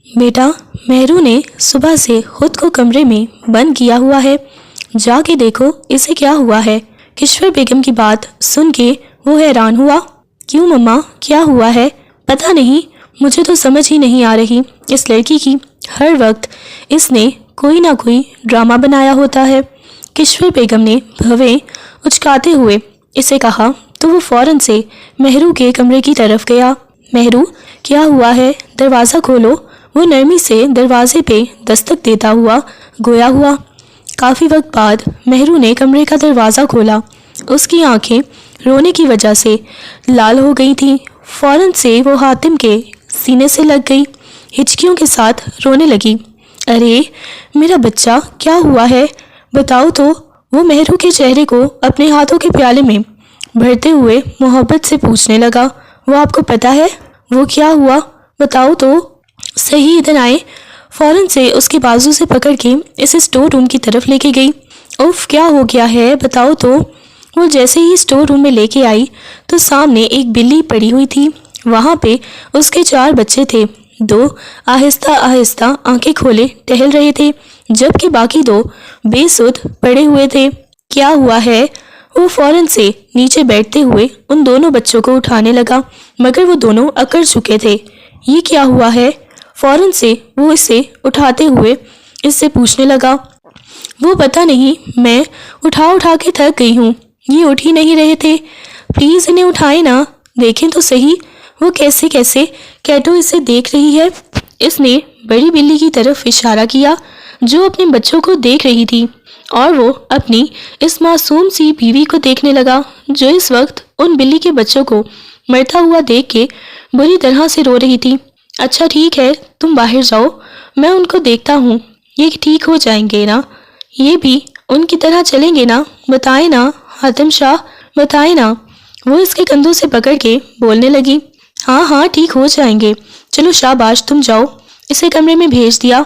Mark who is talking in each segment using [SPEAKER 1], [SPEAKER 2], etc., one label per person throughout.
[SPEAKER 1] بیٹا، مہرو نے صبح سے خود کو کمرے میں بند کیا ہوا ہے، جا کے دیکھو اسے کیا ہوا ہے۔ کشور بیگم کی بات سن کے وہ حیران ہوا۔ کیوں مما، کیا ہوا ہے؟ پتہ نہیں، مجھے تو سمجھ ہی نہیں آ رہی اس لڑکی کی، ہر وقت اس نے کوئی نہ کوئی ڈرامہ بنایا ہوتا ہے۔ کشور بیگم نے بھویں اچکاتے ہوئے اسے کہا تو وہ فوراً سے مہرو کے کمرے کی طرف گیا۔ مہرو، کیا ہوا ہے؟ دروازہ کھولو۔ وہ نرمی سے دروازے پہ دستک دیتا ہوا گویا ہوا۔ کافی وقت بعد مہرو نے کمرے کا دروازہ کھولا۔ اس کی آنکھیں رونے کی وجہ سے لال ہو گئی تھیں۔ فوراً سے وہ حاتم کے سینے سے لگ گئی، ہچکیوں کے ساتھ رونے لگی۔ ارے میرا بچہ، کیا ہوا ہے؟ بتاؤ تو۔ وہ مہرو کے چہرے کو اپنے ہاتھوں کے پیالے میں بھرتے ہوئے محبت سے پوچھنے لگا۔ وہ آپ کو پتہ ہے وہ کیا ہوا؟ بتاؤ تو۔ صحیح ادھر آئے۔ فوراً سے اس کے بازو سے پکڑ کے اسے اسٹور روم کی طرف لے کے گئی۔ اوف، کیا ہو گیا ہے؟ بتاؤ تو۔ وہ جیسے ہی اسٹور روم میں لے کے آئی تو سامنے ایک بلی پڑی ہوئی تھی۔ وہاں پہ اس کے 4 بچے تھے۔ 2 آہستہ آہستہ آنکھیں کھولے ٹہل رہے تھے، جبکہ باقی 2 بے سدھ پڑے ہوئے تھے۔ کیا ہوا ہے؟ وہ فوراً سے نیچے بیٹھتے ہوئے ان دونوں بچوں کو اٹھانے لگا، مگر وہ دونوں اکڑ چکے تھے۔ یہ کیا ہوا ہے؟ فوراً سے وہ اسے اٹھاتے ہوئے اس سے پوچھنے لگا۔ وہ پتہ نہیں، میں اٹھا کے تھک گئی ہوں، یہ اٹھ ہی نہیں رہے تھے، پلیز انہیں اٹھائیں نا، دیکھیں تو صحیح وہ کیسے کیٹو اسے دیکھ رہی ہے۔ اس نے بڑی بلی کی طرف اشارہ کیا جو اپنے بچوں کو دیکھ رہی تھی، اور وہ اپنی اس معصوم سی بیوی کو دیکھنے لگا جو اس وقت ان بلی کے بچوں کو مرتا ہوا دیکھ کے بری طرح سے رو رہی تھی۔ اچھا ٹھیک ہے، تم باہر جاؤ، میں ان کو دیکھتا ہوں، یہ ٹھیک ہو جائیں گے نا؟ یہ بھی ان کی طرح چلیں گے نا؟ بتائیں نا حاتم شاہ، بتائیں نا۔ وہ اس کے کندھوں سے پکڑ کے بولنے لگی۔ ہاں ٹھیک ہو جائیں گے، چلو شاباش، تم جاؤ۔ اسے کمرے میں بھیج دیا۔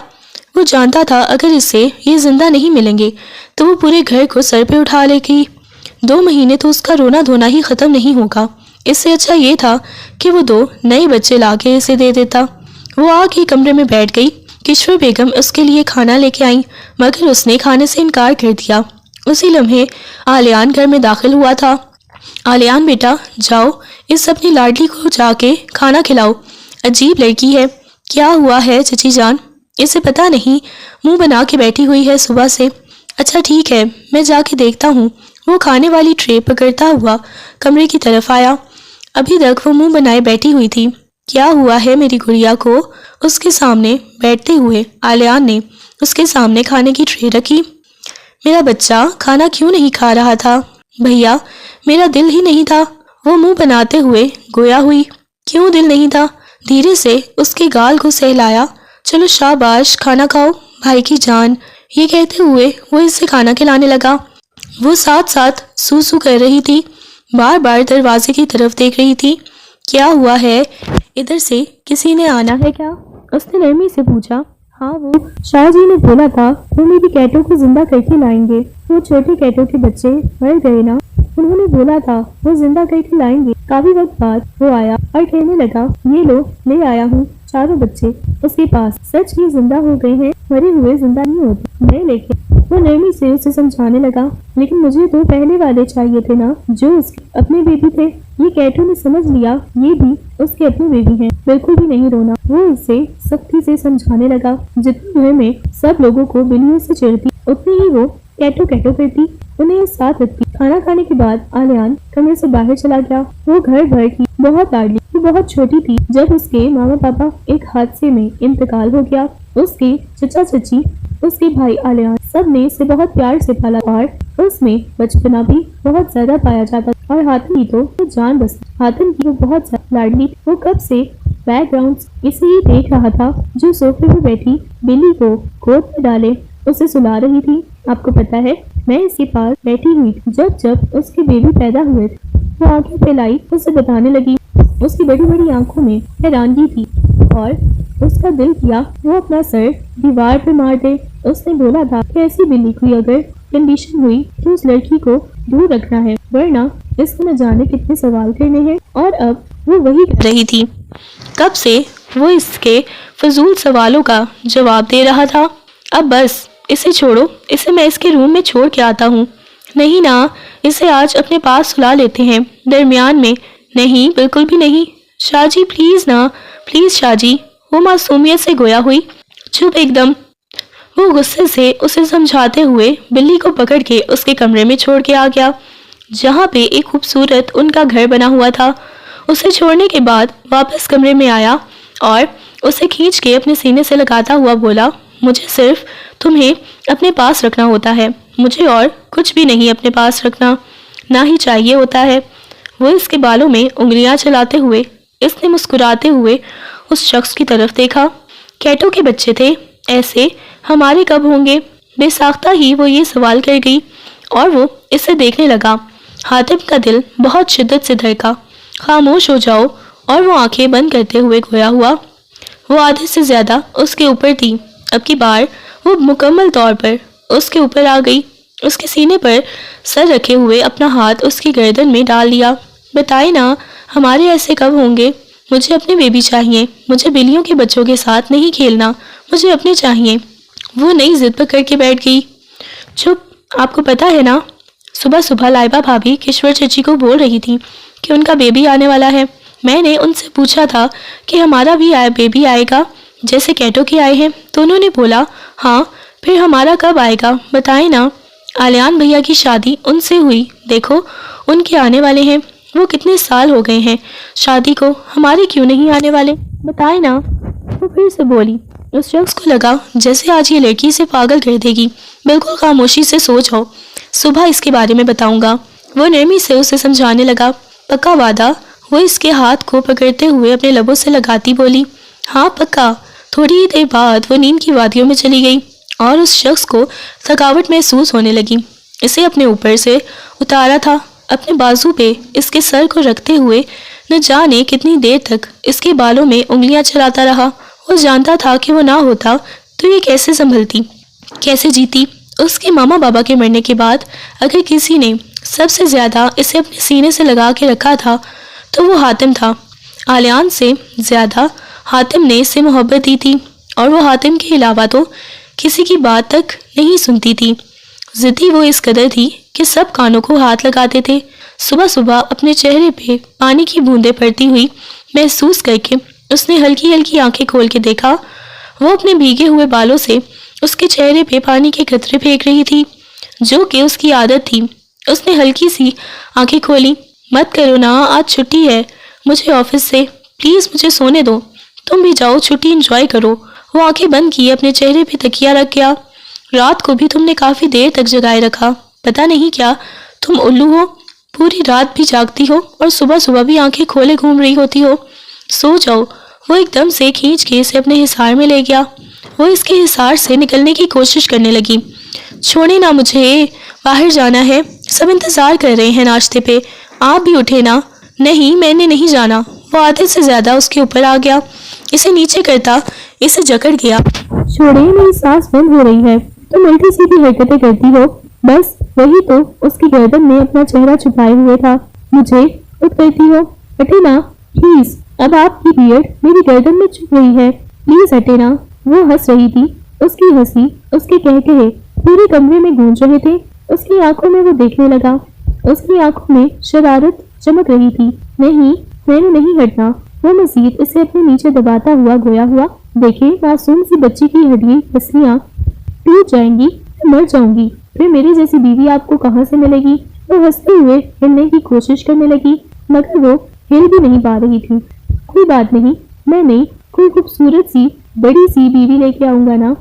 [SPEAKER 1] وہ جانتا تھا اگر اسے یہ زندہ نہیں ملیں گے تو وہ پورے گھر کو سر پہ اٹھا لے گی۔ 2 مہینے تو اس کا رونا دھونا ہی ختم نہیں ہوگا۔ اس سے اچھا یہ تھا کہ وہ 2 نئے بچے لا کے اسے دے دیتا۔ وہ آ کے کمرے میں بیٹھ گئی۔ کشور بیگم اس کے لیے کھانا لے کے آئیں، مگر اس نے کھانے سے انکار کر دیا۔ اسی لمحے آلیان گھر میں داخل ہوا تھا۔ آلیان بیٹا، جاؤ اس اپنی لاڈلی کو جا کے کھانا کھلاؤ، عجیب لڑکی ہے۔ کیا ہوا ہے چچی جان؟ اسے پتہ نہیں، منہ بنا کے بیٹھی ہوئی ہے صبح سے۔ اچھا ٹھیک ہے، میں جا کے دیکھتا ہوں۔ وہ کھانے والی ٹرے پکڑتا ہوا کمرے کی طرف آیا۔ ابھی تک وہ منہ بنائے بیٹھی ہوئی تھی۔ کیا ہوا ہے میری گڑیا کو؟ اس کے سامنے بیٹھتے ہوئے آلیان نے اس کے سامنے کھانے کی ٹرے رکھی۔ میرا بچہ کھانا کیوں نہیں کھا رہا تھا؟ بھیا، میرا دل ہی نہیں تھا، وہ منہ بناتے ہوئے گویا ہوئی۔ کیوں دل نہیں تھا؟ دھیرے سے اس کے گال کو سہلایا۔ چلو شاباش، کھانا کھاؤ بھائی کی جان۔ یہ کہتے ہوئے وہ اس سے کھانا کھلانے لگا۔ وہ ساتھ ساتھ سو کر رہی تھی، بار بار دروازے کی طرف دیکھ رہی تھی۔ کیا ہوا ہے؟ ادھر سے کسی نے آنا ہے کیا؟ اس نے نرمی سے پوچھا۔ ہاں، وہ شاہ جی نے بولا تھا وہ میری کیٹو کو زندہ کر کے لائیں گے۔ وہ چھوٹے کیٹو کے بچے مر گئے نا، انہوں نے بولا تھا وہ زندہ کر کے لائیں گے۔ کافی وقت بعد وہ آیا اور کہنے لگا، یہ لو لے آیا ہوں 4 بچے اس کے پاس، سچ ہی زندہ ہو گئے ہیں، مرے ہوئے زندہ نہیں ہوتے، میں لے کے۔ وہ نرمی سے اسے سمجھانے لگا، لیکن مجھے تو پہلے والے چاہیے تھے نا جو اس کے اپنے بیبی تھے۔ یہ کیٹو نے سمجھ لیا یہ بھی اس کے اپنے بیبی ہیں، بالکل بھی نہیں رونا۔ وہ اسے سختی سے سمجھانے لگا۔ جتنے گھر میں سب لوگوں کو بلیوں سے چڑھتی، اتنی ہی وہ کیٹو کرتی، انہیں ساتھ رکھتی۔ کھانا کھانے کے بعد آلیان کمرے سے باہر چلا گیا۔ وہ گھر بھر کی بہت لاڈلی، وہ بہت چھوٹی تھی جب اس کے ماما پاپا ایک حادثے میں انتقال ہو گیا۔ اس کے چچا چچی، اس کے بھائی آلیان، سب نے اسے بہت پیار سے پالا اور اس میں بچپنا بھی بہت زیادہ پایا جاتا تھا۔ اور حاتم کی تو جان بستی، حاتم کی وہ بہت زیادہ لاڈلی۔ وہ کب سے بیک گراؤنڈ اسے ہی دیکھ رہا تھا جو صوفے پہ بیٹھی بلی کو گود میں ڈالے اسے سلا رہی تھی۔ آپ کو پتا ہے میں اس کے پاس بیٹھی ہوئی تھی جب اس کے بیبی پیدا ہوئے تھے۔ وہ آنکھیں پھیلائی اسے بتانے لگی۔ اس کی بڑی بڑی آنکھوں میں حیرانگی تھی اور اس کا دل کیا وہ اپنا سر دیوار پہ مار دے۔ اس نے بولا تھا کہ ایسی بلی کوئی اگر کنڈیشن ہوئی تو اس لڑکی کو دور رکھنا ہے، ورنہ اس کو نہ جانے کتنے سوال کرنے ہیں، اور اب وہ وہی کر رہی تھی۔ کب سے وہ اس کے فضول سوالوں کا جواب دے رہا تھا۔ اب بس اسے چھوڑو، اسے میں اس کے روم میں چھوڑ کے آتا ہوں۔ نہیں نا، اسے آج اپنے پاس سلا لیتے ہیں درمیان میں۔ نہیں، بالکل بھی نہیں۔ شاہ جی پلیز نا، پلیز شاہ جی۔ وہ معصومیت سے گویا ہوئی چپ ایک دم۔ وہ غصے سے اسے سمجھاتے ہوئے بلی کو پکڑ کے اس کے کمرے میں چھوڑ کے آ گیا، جہاں پہ ایک خوبصورت ان کا گھر بنا ہوا تھا۔ اسے چھوڑنے کے بعد واپس کمرے میں آیا اور اسے کھینچ کے اپنے سینے سے لگاتا ہوا بولا، مجھے صرف تمہیں اپنے پاس رکھنا ہوتا ہے، مجھے اور کچھ بھی نہیں اپنے پاس رکھنا، نہ ہی چاہیے ہوتا ہے۔ وہ اس کے بالوں میں انگلیاں چلاتے ہوئے، اس نے مسکراتے ہوئے اس شخص کی طرف دیکھا۔ کیٹو کے بچے تھے ایسے ہمارے کب ہوں گے؟ بے ساختہ ہی وہ یہ سوال کر گئی اور وہ اسے دیکھنے لگا۔ حاتم کا دل بہت شدت سے دھڑکا۔ خاموش ہو جاؤ، اور وہ آنکھیں بند کرتے ہوئے گویا ہوا۔ وہ آدھے سے زیادہ اس کے اوپر تھی۔ اب کی بار وہ مکمل طور پر اس کے اوپر آ گئی، اس کے سینے پر سر رکھے ہوئے اپنا ہاتھ اس کی گردن میں ڈال لیا۔ بتائے نا، ہمارے ایسے کب ہوں گے؟ مجھے اپنے بیبی چاہیے، مجھے بلیوں کے بچوں کے ساتھ نہیں کھیلنا، مجھے اپنے چاہیے۔ وہ نئی ضد پکڑ کے بیٹھ گئی۔ چپ، آپ کو پتا ہے نا، صبح صبح لائبہ بھابھی کشور چچی کو بول رہی تھی کہ ان کا بیبی آنے والا ہے۔ میں نے ان سے پوچھا تھا کہ ہمارا بھی بیبی آئے گا جیسے کیٹو کے آئے ہیں، تو انہوں نے بولا ہاں۔ پھر ہمارا کب آئے گا بتائیں نا؟ آلیان بھیا کی شادی ان سے ہوئی، دیکھو ان کے آنے والے ہیں۔ وہ کتنے سال ہو گئے ہیں شادی کو، ہمارے کیوں نہیں آنے والے بتائیں نا؟ وہ پھر سے بولی۔ اس شخص کو لگا جیسے آج یہ لڑکی سے پاگل کر دے گی۔ بالکل خاموشی سے سو جاؤ، صبح اس کے بارے میں بتاؤں گا۔ وہ نرمی سے اسے سمجھانے لگا۔ پکا وعدہ؟ وہ اس کے ہاتھ کو پکڑتے ہوئے اپنے لبوں سے لگاتی بولی۔ ہاں پکا۔ تھوڑی ہی دیر بعد وہ نیند کی وادیوں میں چلی گئی اور اس شخص کو تھکاوٹ محسوس ہونے لگی۔ اسے اپنے اوپر سے اتارا تھا، اپنے بازو پہ اس کے سر کو رکھتے ہوئے نہ جانے کتنی دیر تک اس کے بالوں میں انگلیاں چلاتا رہا۔ وہ جانتا تھا کہ وہ نہ ہوتا تو یہ کیسے سنبھلتی، کیسے جیتی۔ اس کے ماما بابا کے مرنے کے بعد اگر کسی نے سب سے زیادہ اسے اپنے سینے سے لگا کے رکھا تھا تو وہ حاتم تھا۔ آلیان سے زیادہ حاتم نے اسے محبت دی تھی، اور وہ حاتم کے علاوہ تو کسی کی بات تک نہیں سنتی تھی۔ ضدی وہ اس قدر تھی کہ سب کانوں کو ہاتھ لگاتے تھے۔ صبح صبح اپنے چہرے پہ پانی کی بوندیں پڑتی ہوئی محسوس کر کے اس نے ہلکی ہلکی آنکھیں کھول کے دیکھا۔ وہ اپنے بھیگے ہوئے بالوں سے اس کے چہرے پہ پانی کے قطرے پھینک رہی تھی، جو کہ اس کی عادت تھی۔ اس نے ہلکی سی آنکھیں کھولی۔ مت کرو نا، آج چھٹی ہے مجھے آفس سے، پلیز مجھے سونے دو، تم بھی جاؤ چھٹی انجوائے کرو۔ وہ آنکھیں بند کیے اپنے چہرے پہ تکیہ رکھ گیا۔ رات کو بھی تم نے کافی دیر تک جگائے رکھا، پتہ نہیں کیا تم الو ہو، پوری رات بھی جاگتی ہو اور صبح صبح بھی آنکھیں کھولے گھوم رہی ہوتی ہو، سو جاؤ۔ وہ ایک دم سے کھینچ کے اسے اپنے حصار میں لے گیا۔ وہ اس کے حصار سے نکلنے کی کوشش کرنے لگی۔ چھوڑے نا مجھے، باہر جانا ہے، سب انتظار کر رہے ہیں ناشتے پہ، آپ بھی اٹھے نا۔ نہیں، میں نے نہیں جانا۔ وہ آدھے سے زیادہ اس کے اوپر آ گیا، اسے نیچے کرتا اسے جکڑ گیا۔ چھوڑے، میری سانس بند ہو رہی ہے، تم الٹی سیدھی حرکتیں کرتی ہو۔ بس وہی تو اس کی گردن میں اپنا چہرہ چھپائے ہوئے تھا۔ مجھے خود کرتی ہو، ہٹے نا پلیز۔ اب آپ کی بیئرڈ میری گردن میں چھپ رہی ہے، پلیز ہٹے نا۔ وہ ہنس رہی تھی، اس کی ہنسی، اس کے کہکہے پورے کمرے میں گونج رہے تھے۔ اس کی آنکھوں میں وہ دیکھنے لگا، اس کی آنکھوں میں شرارت چمک رہی تھی۔ نہیں، میں نے نہیں ہٹنا۔ وہ مزید اسے اپنے نیچے دباتا ہوا گویا ہوا، دیکھیں معصوم سی بچی کی ہڈیاں پسلیاں ٹوٹ جائیں گی، میں مر جاؤں گی، پھر میری جیسی بیوی آپ کو کہاں سے ملے گی؟ وہ ہنستے ہوئے ہلنے کی کوشش کرنے لگی، مگر وہ ہل بھی نہیں پا رہی تھی۔ کوئی بات نہیں، میں نے کوئی خوبصورت سی بڑی سی بیوی لے کے آؤں گا نا۔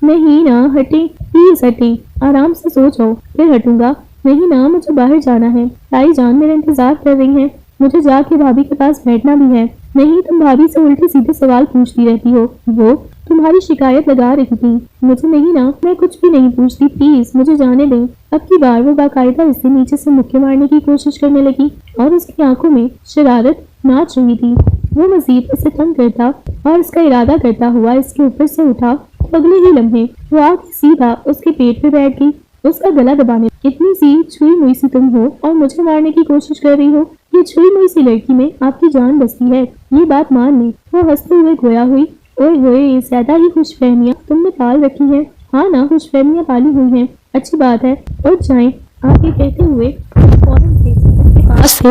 [SPEAKER 1] نہیں نا، ہٹیں پلیز ہٹیں، آرام سے سو جاؤ، پھر ہٹوں گا۔ نہیں نا، مجھے باہر جانا ہے، تائی جان میرا انتظار کر رہی ہیں، مجھے جا کے بھابھی کے پاس بیٹھنا بھی ہے۔ نہیں، تم بھابھی سے الٹے سیدھے سوال پوچھتی رہتی ہو، وہ تمہاری شکایت لگا رہی تھی۔ مجھے نہیں نا، میں کچھ بھی نہیں پوچھتی، پلیز مجھے جانے دیں۔ اب کی بار وہ باقاعدہ اسے نیچے سے مکے مارنے کی کوشش کرنے لگی اور اس کی آنکھوں میں شرارت ناچ رہی تھی۔ وہ مزید اسے تنگ کرتا اور اس کا ارادہ کرتا ہوا اس کے اوپر سے اٹھا۔ اگلے ہی لمحے وہ آ کے سیدھا اس کے پیٹ پہ بیٹھ گئی، اس کا گلا دبانے۔ اتنی سی چھوئی ہوئی سی تم ہو اور مجھے مارنے کی کوشش کر رہی ہو، یہ چھوئی موئی سی لڑکی میں آپ کی جان بستی ہے، یہ بات مان لیں۔ وہ ہنستے ہوئے گویا ہوئی، اوئے ہوئے زیادہ ہی خوش فہمیاں تم نے پال رکھی ہیں۔ ہاں نا، خوش فہمیاں پالی ہوئی ہیں، اچھی بات ہے، اٹھ جائیں۔ آپ یہ کہتے ہوئے فوراً سے اس کے پاس سے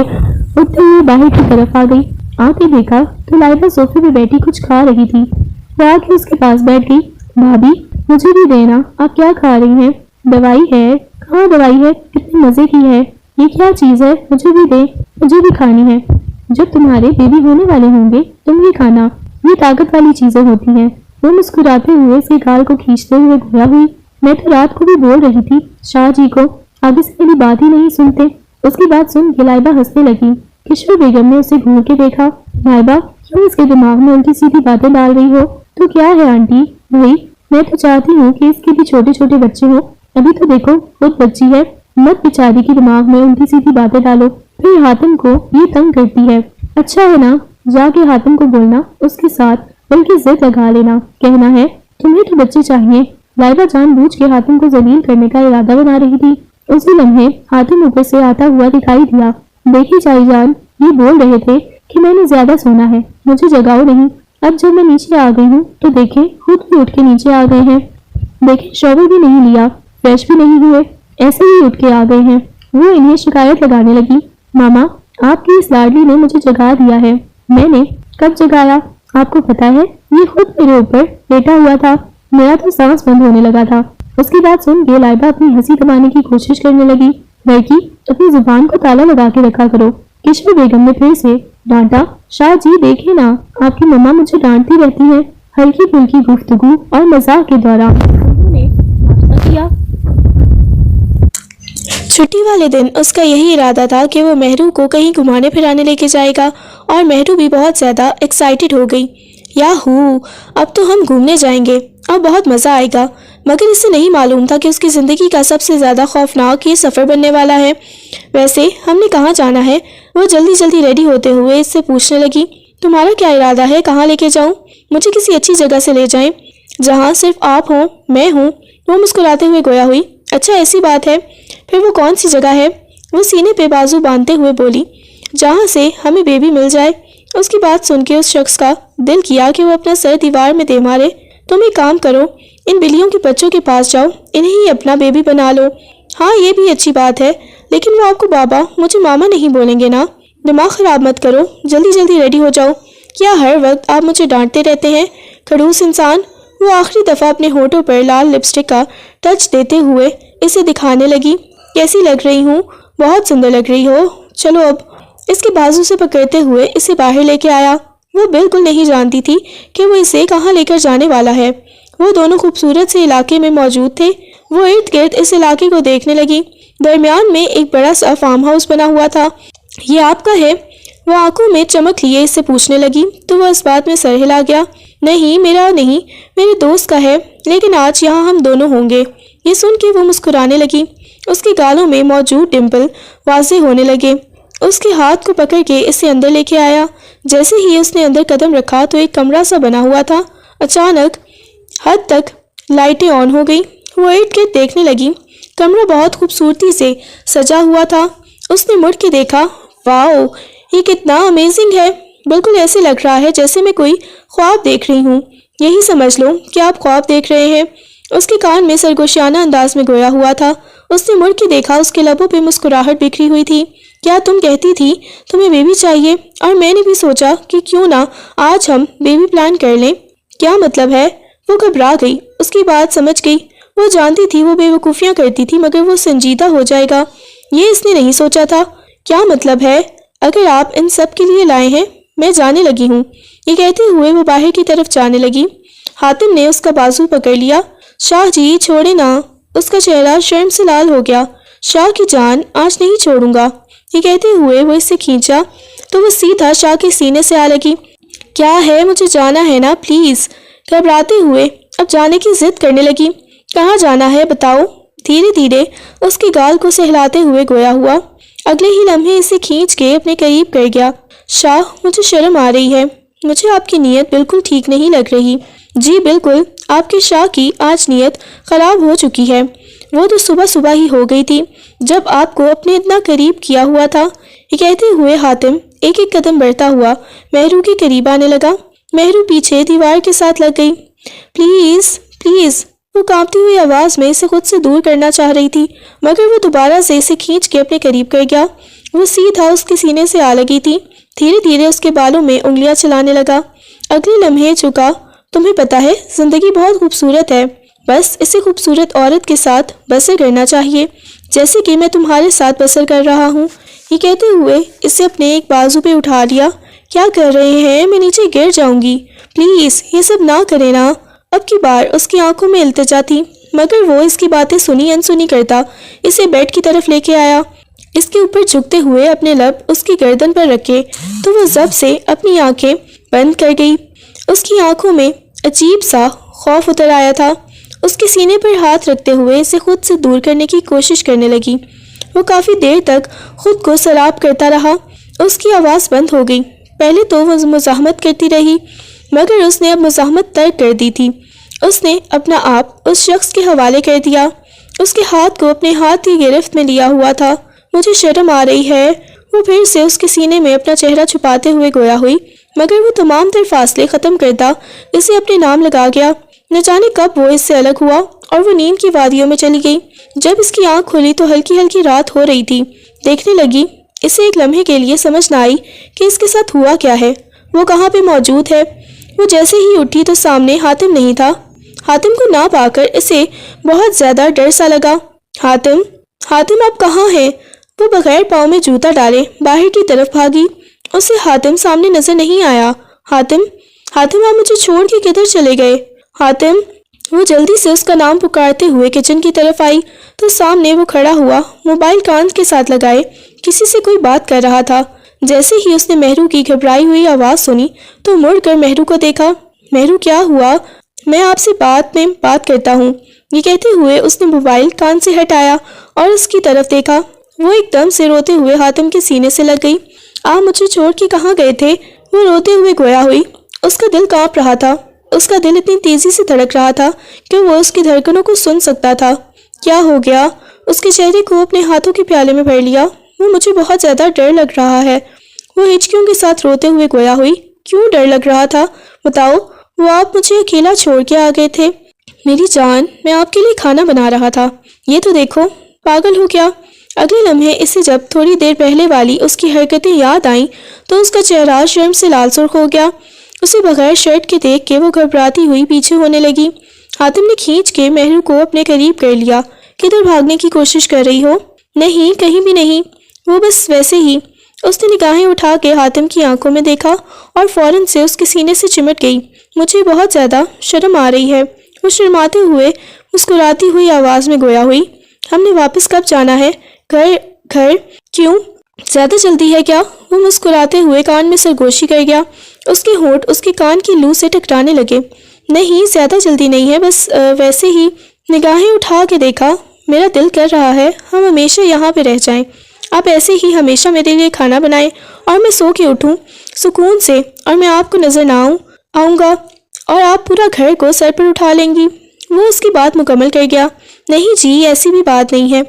[SPEAKER 1] اٹھتے ہوئے باہر کی طرف آ گئی۔ آ کے دیکھا تو لائبہ صوفے پہ بیٹھی کچھ کھا رہی تھی۔ وہ آ کے اس کے پاس بیٹھ گئی۔ بھابھی مجھے بھی دینا، آپ کیا کھا رہی ہیں؟ دوائی ہے؟ کہاں دوائی ہے؟ کتنے مزے کی ہے، یہ کیا چیز ہے؟ مجھے بھی دے، مجھے بھی کھانی ہے۔ جب تمہارے بیبی ہونے والے ہوں گے تم بھی کھانا، یہ طاقت والی چیزیں ہوتی ہیں۔ وہ مسکراتے ہوئے اس کے گال کو کھینچتے ہوئے گویا ہوئی، میں تو رات کو بھی بول رہی تھی شاہ جی کو، آگے سے میری بات ہی نہیں سنتے۔ اس کی بات سن کے لائبہ ہنسنے لگی۔ کشور بیگم نے اسے گھور کے دیکھا۔ لائبہ کیوں اس کے دماغ میں الٹی سیدھی باتیں ڈال رہی ہو؟ تو کیا ہے آنٹی؟ بھائی میں تو چاہتی ہوں کہ اس کے بھی چھوٹے چھوٹے بچے ہوں، ابھی تو دیکھو خود بچی ہے، مت بیچاری کی دماغ میں الٹی سیدھی باتیں ڈالو، پھر حاتم کو یہ تنگ کرتی ہے۔ اچھا ہے نا، جا کے حاتم کو بولنا اس کے ساتھ بلکہ ضد لگا لینا، کہنا ہے تمہیں تو بچے چاہیے۔ لائبہ جان بوجھ کے حاتم کو ذلیل کرنے کا ارادہ بنا رہی تھی۔ اسی لمحے حاتم اوپر سے آتا ہوا دکھائی دیا۔ دیکھی چائی جان، یہ بول رہے تھے کہ میں نے زیادہ سونا ہے، مجھے جگاؤ نہیں۔ اب جب میں نیچے آ گئی ہوں تو دیکھیں خود بھی اٹھ کے نیچے آ گئے ہیں، دیکھیں شاور بھی نہیں لیا، فریش بھی نہیں ہوئے، ایسے ہی اٹھ کے آ گئے ہیں۔ وہ انہیں شکایت لگانے لگی، ماما آپ کی اس لاڈلی نے مجھے جگا دیا ہے۔ میں نے کب جگایا؟ آپ کو پتا ہے یہ خود میرے اوپر لیٹا ہوا تھا، میرا تو سانس بند ہونے لگا تھا۔ اس کی بات سن کے لائبہ اپنی ہنسی دبانے کی کوشش کرنے لگی۔ لڑکی اپنی زبان کو تالا لگا کے رکھا کرو، کشور بیگم نے پھر سے ڈانٹا۔ شاہ جی دیکھیں نا، آپ کی مما مجھے ڈانٹتی رہتی ہیں۔ ہلکی پھلکی گفتگو اور مزاح کے دوران انہوں نے ناشتہ کیا۔ چھٹی والے دن اس کا یہی ارادہ تھا کہ وہ مہرو کو کہیں گھمانے پھرانے لے کے جائے گا، اور مہرو بھی بہت زیادہ ایکسائٹڈ ہو گئی۔ یاہو، اب تو ہم گھومنے جائیں گے اور بہت مزہ آئے گا۔ مگر اسے نہیں معلوم تھا کہ اس کی زندگی کا سب سے زیادہ خوفناک یہ سفر بننے والا ہے۔ ویسے ہم نے کہاں جانا ہے؟ وہ جلدی جلدی ریڈی ہوتے ہوئے اس سے پوچھنے لگی۔ تمہارا کیا ارادہ ہے؟ کہاں لے کے جاؤں؟ مجھے کسی اچھی جگہ سے لے جائیں جہاں صرف آپ ہوں، میں ہوں۔ وہ مسکراتے ہوئے گویا ہوئی، اچھا ایسی بات ہے، پھر وہ کون سی جگہ ہے؟ وہ سینے پہ بازو باندھتے ہوئے بولی، جہاں سے ہمیں بیبی مل جائے۔ اس کی بات سن کے اس شخص کا دل کیا کہ وہ اپنا سر دیوار میں دے مارے۔ تم ایک کام کرو، ان بلیوں کے بچوں کے پاس جاؤ، انہیں ہی اپنا بیبی بنا لو۔ ہاں یہ بھی اچھی بات ہے، لیکن وہ آپ کو بابا مجھے ماما نہیں بولیں گے نا؟ دماغ خراب مت کرو، جلدی جلدی ریڈی ہو جاؤ۔ کیا ہر وقت آپ مجھے ڈانٹتے رہتے ہیں، کھڑوس انسان؟ وہ آخری دفعہ اپنے ہونٹوں پر لال لپسٹک کا ٹچ دیتے ہوئے اسے دکھانے لگی۔ کیسی لگ رہی ہوں؟ بہت سندر لگ رہی ہو، چلو اب۔ اس کے بازو سے پکڑتے ہوئے اسے باہر لے کے آیا۔ وہ بالکل نہیں جانتی تھی کہ وہ اسے کہاں لے کر جانے والا ہے۔ وہ دونوں خوبصورت سے علاقے میں موجود تھے۔ وہ ارد گرد اس علاقے کو دیکھنے لگی۔ درمیان میں ایک بڑا سا فارم ہاؤس بنا ہوا تھا۔ یہ آپ کا ہے؟ وہ آنکھوں میں چمک لیے اس سے پوچھنے لگی تو وہ اس بات میں سر ہلا گیا۔ نہیں، میرا نہیں، میرے دوست کا ہے، لیکن آج یہاں ہم دونوں ہوں گے۔ یہ سن کے وہ مسکرانے لگی۔ اس کے گالوں میں موجود ڈمپل واضح ہونے لگے۔ اس کے ہاتھ کو پکڑ کے اسے اندر لے کے آیا۔ جیسے ہی اس نے اندر قدم رکھا تو ایک کمرہ سا بنا ہوا تھا۔ اچانک حد تک لائٹیں آن ہو گئی۔ وہ ارد گرد دیکھنے لگی۔ کمرہ بہت خوبصورتی سے سجا ہوا تھا۔ اس نے مڑ کے دیکھا، واؤ، یہ کتنا امیزنگ ہے، بالکل ایسے لگ رہا ہے جیسے میں کوئی خواب دیکھ رہی ہوں۔ یہی سمجھ لو کہ آپ خواب دیکھ رہے ہیں۔ اس کے کان میں سرگوشیانہ انداز میں گویا ہوا تھا۔ اس نے مڑ کے دیکھا، اس کے لبوں پہ مسکراہٹ بکھری ہوئی تھی۔ کیا تم کہتی تھی تمہیں بیبی چاہیے؟ اور میں نے بھی سوچا کہ کیوں نہ آج ہم بیبی پلان کر لیں۔ کیا مطلب ہے؟ وہ گھبرا گئی۔ اس کی بات سمجھ گئی۔ وہ جانتی تھی وہ بے وقوفیاں کرتی تھی، مگر وہ سنجیدہ ہو جائے گا یہ اس نے نہیں سوچا تھا۔ کیا مطلب ہے؟ اگر آپ ان سب کے لیے لائے ہیں، میں جانے لگی ہوں۔ یہ کہتے ہوئے وہ باہر کی طرف جانے لگی۔ حاتم نے اس کا بازو پکڑ لیا۔ شاہ جی چھوڑے نا۔ اس کا چہرہ شرم سے لال ہو گیا۔ شاہ کی جان، آج نہیں چھوڑوں گا۔ یہ کہتے ہوئے وہ اس سے کھینچا تو وہ سیدھا شاہ کے سینے سے آ لگی۔ کیا ہے؟ مجھے جانا ہے نا، پلیز۔ گھبراتے ہوئے اب جانے کی ضد کرنے لگی۔ کہاں جانا ہے بتاؤ؟ دھیرے دھیرے اس کے گال کو سہلاتے ہوئے گویا ہوا۔ اگلے ہی لمحے اسے کھینچ کے اپنے قریب کر گیا۔ شاہ، مجھے شرم آ رہی ہے، مجھے آپ کی نیت بالکل ٹھیک نہیں لگ رہی۔ جی بالکل، آپ کے شاہ کی آج نیت خراب ہو چکی ہے۔ وہ تو صبح صبح ہی ہو گئی تھی جب آپ کو اپنے اتنا قریب کیا ہوا تھا۔ یہ کہتے ہوئے حاتم ایک ایک قدم بڑھتا ہوا مہرو کے قریب آنے لگا۔ مہرو پیچھے دیوار کے ساتھ لگ گئی۔ پلیز پلیز، وہ کانپتی ہوئی آواز میں اسے خود سے دور کرنا چاہ رہی تھی، مگر وہ دوبارہ سے اسے کھینچ کے اپنے قریب کر گیا۔ وہ سیدھا اس کے سینے سے آ لگی تھی، دھیرے دھیرے اس کے بالوں میں انگلیاں چلانے لگا۔ اگلے لمحے چکا، تمہیں پتا ہے زندگی بہت خوبصورت ہے، بس اسے خوبصورت عورت کے ساتھ بسر کرنا چاہیے، جیسے کہ میں تمہارے ساتھ بسر کر رہا ہوں۔ یہ کہتے ہوئے اسے اپنے ایک بازو پہ اٹھا لیا۔ کیا کر رہے ہیں؟ میں نیچے گر جاؤں گی، پلیز یہ سب نہ کرے نا۔ اب کی بار اس کی آنکھوں میں التجا تھی، مگر وہ اس کی باتیں سنی انسنی کرتا اسے بیڈ کی طرف لے کے آیا۔ اس کے اوپر جھکتے ہوئے اپنے لب اس کی گردن پر رکھے تو وہ ضب سے اپنی آنکھیں بند کر گئی۔ اس کی آنکھوں میں عجیب سا خوف اتر آیا تھا۔ اس کے سینے پر ہاتھ رکھتے ہوئے اسے خود سے دور کرنے کی کوشش کرنے لگی۔ وہ کافی دیر تک خود کو سراب کرتا رہا۔ اس کی آواز بند ہو گئی۔ پہلے تو وہ مزاحمت کرتی رہی، مگر اس نے اب مزاحمت ترک کر دی تھی۔ اس نے اپنا آپ اس شخص کے حوالے کر دیا۔ اس کے ہاتھ کو اپنے ہاتھ کی گرفت میں لیا ہوا تھا۔ مجھے شرم آ رہی ہے، وہ پھر سے اس کے سینے میں اپنا چہرہ چھپاتے ہوئے گویا ہوئی، مگر وہ تمام تر فاصلے ختم کرتا اسے اپنے نام لگا گیا۔ نہ جانے کب وہ اس سے الگ ہوا اور وہ نیند کی وادیوں میں چلی گئی۔ جب اس کی آنکھ کھلی تو ہلکی ہلکی رات ہو رہی تھی۔ دیکھنے لگی، اسے ایک لمحے کے لیے سمجھ نہ آئی کہ اس کے ساتھ ہوا کیا ہے، وہ کہاں پہ موجود ہے۔ وہ جیسے ہی اٹھی تو سامنے حاتم نہیں تھا۔ حاتم کو نہ پا کر اسے بہت زیادہ ڈر سا لگا۔ حاتم، حاتم آپ کہاں ہیں؟ وہ بغیر پاؤں میں جوتا ڈالے باہر کی طرف بھاگی۔ اسے حاتم سامنے نظر نہیں آیا۔ حاتم، حاتم آپ مجھے چھوڑ کے کدھر چلے گئے؟ حاتم، وہ جلدی سے اس کا نام پکارتے ہوئے کچن کی طرف آئی تو سامنے وہ کھڑا ہوا، موبائل کان کے ساتھ لگائے کسی سے کوئی بات کر رہا تھا۔ جیسے ہی اس نے مہرو کی گھبرائی ہوئی آواز سنی تو مڑ کر مہرو کو دیکھا۔ مہرو کیا ہوا؟ میں آپ سے بات کرتا ہوں، یہ کہتے ہوئے اس نے موبائل کان سے ہٹایا اور اس کی طرف دیکھا۔ وہ ایک دم سے روتے ہوئے حاتم کے سینے سے لگ گئی۔ آپ مجھے چھوڑ کے کہاں گئے تھے؟ وہ روتے ہوئے گویا ہوئی۔ اس کا دل کانپ رہا تھا، اس کا دل اتنی تیزی سے دھڑک رہا تھا کہ وہ اس کی دھڑکنوں کو سن سکتا تھا۔ کیا ہو گیا؟ اس کے چہرے کو اپنے ہاتھوں کے پیالے میں بھر لیا۔ وہ مجھے بہت زیادہ ڈر لگ رہا ہے، وہ ہچکیوں کے ساتھ روتے ہوئے گویا ہوئی۔ کیوں ڈر لگ رہا تھا؟ بتاؤ۔ وہ آپ مجھے اکیلا چھوڑ کے آ گئے تھے۔ میری جان، میں آپ کے لیے کھانا بنا رہا تھا، یہ تو دیکھو، پاگل ہو کیا؟ اگلے لمحے اسے جب تھوڑی دیر پہلے والی اس کی حرکتیں یاد آئیں تو اس کا چہرہ شرم سے لال سرخ ہو گیا۔ اسے بغیر شرٹ کے دیکھ کے وہ گھبراتی ہوئی پیچھے ہونے لگی۔ حاتم نے کھینچ کے مہرو کو اپنے قریب کر لیا۔ کدھر بھاگنے کی کوشش کر رہی ہو؟ نہیں، کہیں بھی نہیں، وہ بس ویسے ہی۔ اس نے نگاہیں اٹھا کے حاتم کی آنکھوں میں دیکھا اور فوراً سے اس کے سینے سے چمٹ گئی۔ مجھے بہت زیادہ شرم آ رہی ہے، وہ شرماتے ہوئے مسکراتی ہوئی آواز میں گویا ہوئی۔ ہم نے واپس کب جانا ہے؟ گھر؟ کیوں؟ زیادہ جلدی ہے کیا؟ وہ مسکراتے ہوئے کان میں سرگوشی کر گیا۔ اس کے ہونٹ اس کے کان کی لو سے ٹکرانے لگے۔ نہیں، زیادہ جلدی نہیں ہے، بس ویسے ہی۔ نگاہیں اٹھا کے دیکھا، میرا دل کر رہا ہے ہم ہمیشہ یہاں پہ رہ جائیں، آپ ایسے ہی ہمیشہ میرے لیے کھانا بنائیں اور میں سو کے اٹھوں سکون سے، اور میں آپ کو نظر نہ آؤں گا اور آپ پورا گھر کو سر پر اٹھا لیں گی۔ وہ اس کی بات مکمل کر گیا۔ نہیں جی، ایسی بھی بات نہیں ہے۔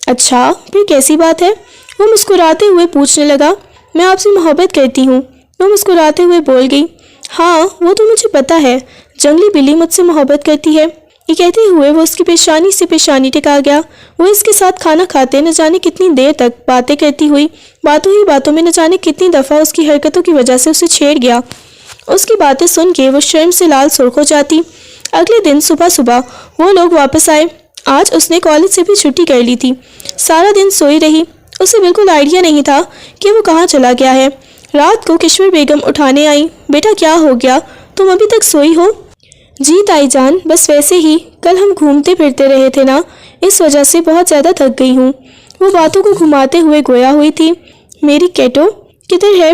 [SPEAKER 1] اچھا، پھر کیسی بات ہے؟ وہ مسکراتے ہوئے پوچھنے لگا۔ میں آپ سے محبت کرتی ہوں، وہ مسکراتے ہوئے بول گئی۔ ہاں، وہ تو مجھے پتا ہے، جنگلی بلی مجھ سے محبت کرتی ہے۔ یہ کہتے ہوئے وہ اس کی پیشانی سے پیشانی ٹکا گیا۔ وہ اس کے ساتھ کھانا کھاتے نہ جانے کتنی دیر تک باتیں کرتی ہوئی، باتوں ہی باتوں میں نہ جانے کتنی دفعہ اس کی حرکتوں کی وجہ سے اسے چھیڑ گیا۔ اس کی باتیں سن کے وہ شرم سے لال سرخ ہو جاتی۔ اگلے دن صبح وہ لوگ واپس آئے۔ آج اس نے کالج سے بھی چھٹی کر لی تھی، سارا دن سوئی رہی۔ اسے بالکل آئیڈیا نہیں تھا کہ وہ کہاں چلا گیا ہے۔ رات کو کشور بیگم اٹھانے آئی۔ بیٹا کیا ہو گیا، تم ابھی تک سوئی ہو؟ جی تائی جان، بس ویسے ہی، کل ہم گھومتے پھرتے رہے تھے نا، اس وجہ سے بہت زیادہ تھک گئی ہوں۔ وہ باتوں کو گھماتے ہوئے گویا ہوئی تھی۔ میری کیٹو کدھر ہے؟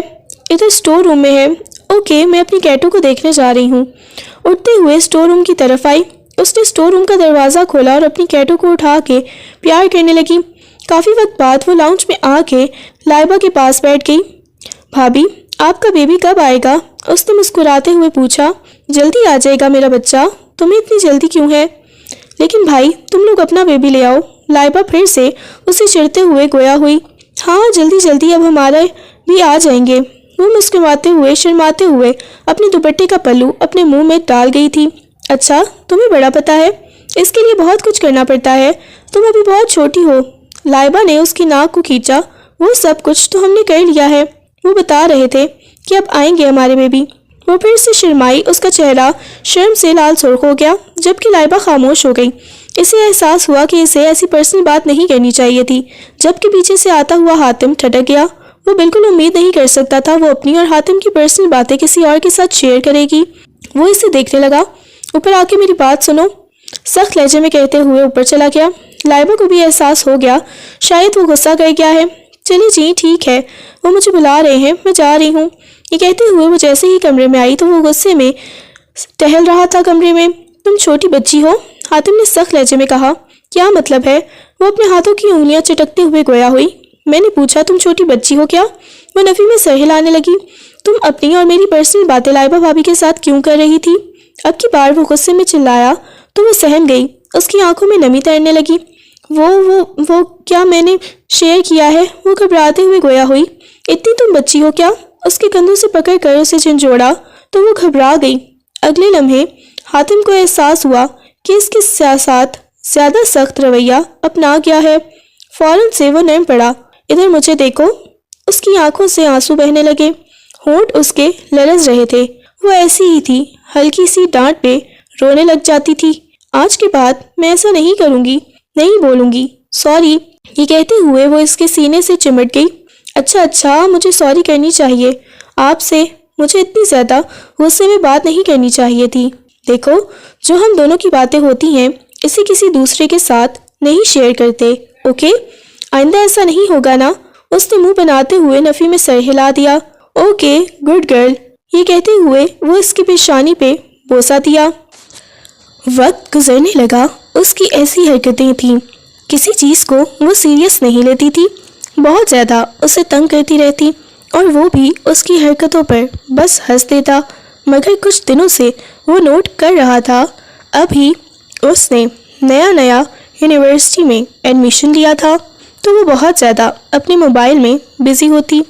[SPEAKER 1] ادھر اسٹور روم میں ہے۔ اوکے، میں اپنی کیٹو کو دیکھنے جا رہی ہوں۔ اٹھتے ہوئے اسٹور روم کی طرف آئی۔ اس نے اسٹور روم کا دروازہ کھولا اور اپنی کیٹو کو اٹھا کے پیار کرنے لگی۔ کافی وقت بعد وہ لاؤنج میں آ کے لائبہ کے پاس بیٹھ گئی۔ بھابھی، آپ کا بیبی کب آئے گا؟ اس نے مسکراتے ہوئے پوچھا۔ جلدی آ جائے گا میرا بچہ، تمہیں اتنی جلدی کیوں ہے؟ لیکن بھائی تم لوگ اپنا بیبی لے آؤ، لائبہ پھر سے اسے چڑھتے ہوئے گویا ہوئی۔ ہاں جلدی جلدی، اب ہمارے بھی آ جائیں گے۔ وہ مسکراتے ہوئے شرماتے ہوئے اپنے دوپٹے کا پلو اپنے منہ میں ڈال گئی تھی۔ اچھا تمہیں بڑا پتہ ہے، اس کے لیے بہت کچھ کرنا پڑتا ہے، تم ابھی بہت چھوٹی ہو۔ لائبہ نے اس کی ناک کو کھینچا۔ وہ سب کچھ تو ہم نے کر لیا ہے، وہ بتا رہے تھے کہ اب آئیں گے ہمارے بیبی۔ وہ پھر سے شرمائی، اس کا چہرہ شرم سے لال سرخ ہو گیا، جبکہ لائبہ خاموش ہو گئی۔ اسے احساس ہوا کہ اسے ایسی پرسنل بات نہیں کرنی چاہیے تھی۔ جبکہ پیچھے سے آتا ہوا حاتم ٹھٹک گیا۔ وہ بالکل امید نہیں کر سکتا تھا وہ اپنی اور حاتم کی پرسنل باتیں کسی اور کے ساتھ شیئر کرے گی۔ وہ اسے دیکھنے لگا۔ اوپر آ کے میری بات سنو، سخت لہجے میں کہتے ہوئے اوپر چلا گیا۔ لائبہ کو بھی احساس ہو گیا شاید وہ غصہ کر گیا ہے۔ چلیے جی ٹھیک ہے، وہ مجھے بلا رہے ہیں، میں جا رہی ہوں۔ یہ کہتے ہوئے وہ جیسے ہی کمرے میں آئی تو وہ غصے میں ٹہل رہا تھا کمرے میں۔ تم چھوٹی بچی ہو، حاتم نے سخت لہجے میں کہا۔ کیا مطلب ہے؟ وہ اپنے ہاتھوں کی انگلیاں چٹکتے ہوئے گویا ہوئی۔ میں نے پوچھا تم چھوٹی بچی ہو کیا؟ وہ نفی میں سر ہلانے لگی۔ تم اپنی اور میری پرسنل باتیں لائبہ بھابھی کے ساتھ کیوں کر رہی تھی؟ اب کی بار وہ غصے میں چلایا تو وہ سہم گئی، اس کی آنکھوں میں نمی تیرنے لگی۔ وہ کیا میں نے شیئر کیا ہے؟ وہ گھبراتے ہوئے گویا ہوئی۔ اتنی تم بچی ہو کیا؟ اس کے کندھوں سے پکڑ کر اسے جھنجھوڑا تو وہ گھبرا گئی۔ اگلے لمحے حاتم کو احساس ہوا کہ اس کے ساتھ زیادہ سخت رویہ اپنا گیا ہے۔ فوراً سے وہ نرم پڑا۔ ادھر مجھے دیکھو۔ اس کی آنکھوں سے آنسو بہنے لگے، ہونٹ اس کے لرز رہے تھے۔ وہ ایسی ہی تھی، ہلکی سی ڈانٹ پہ رونے لگ جاتی تھی۔ آج کے بعد میں ایسا نہیں کروں گی، نہیں بولوں گی، سوری۔ یہ کہتے ہوئے وہ اس کے سینے سے چمٹ گئی۔ اچھا مجھے سوری کرنی چاہیے آپ سے، مجھے اتنی زیادہ غصے میں بات نہیں کرنی چاہیے تھی۔ دیکھو جو ہم دونوں کی باتیں ہوتی ہیں اسے کسی دوسرے کے ساتھ نہیں شیئر کرتے، اوکے؟ آئندہ ایسا نہیں ہوگا نا؟ اس نے منہ بناتے ہوئے نفی میں سر ہلا دیا۔ Okay good girl. یہ کہتے ہوئے وہ اس کی پیشانی پہ بوسہ دیا۔ وقت گزرنے لگا، اس کی ایسی حرکتیں تھیں، کسی چیز کو وہ سیریس نہیں لیتی تھی، بہت زیادہ اسے تنگ کرتی رہتی اور وہ بھی اس کی حرکتوں پر بس ہنس دیتا۔ مگر کچھ دنوں سے وہ نوٹ کر رہا تھا، ابھی اس نے نیا یونیورسٹی میں ایڈمیشن لیا تھا تو وہ بہت زیادہ اپنے موبائل میں بزی ہوتی۔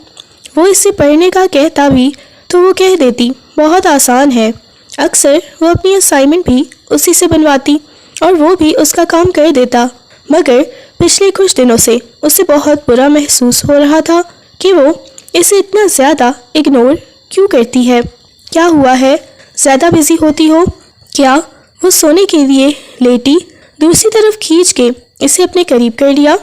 [SPEAKER 1] وہ اس سے پڑھنے کا کہتا بھی تو وہ کہہ دیتی بہت آسان ہے۔ اکثر وہ اپنی اسائنمنٹ بھی اسی سے بنواتی اور وہ بھی اس کا کام کر دیتا، مگر پچھلے کچھ دنوں سے اسے بہت برا محسوس ہو رہا تھا کہ وہ اسے اتنا زیادہ اگنور کیوں کرتی ہے۔ کیا ہوا ہے؟ زیادہ بزی ہوتی ہو کیا؟ وہ سونے کے لیے لیٹی، دوسری طرف کھینچ کے اسے اپنے قریب کر لیا۔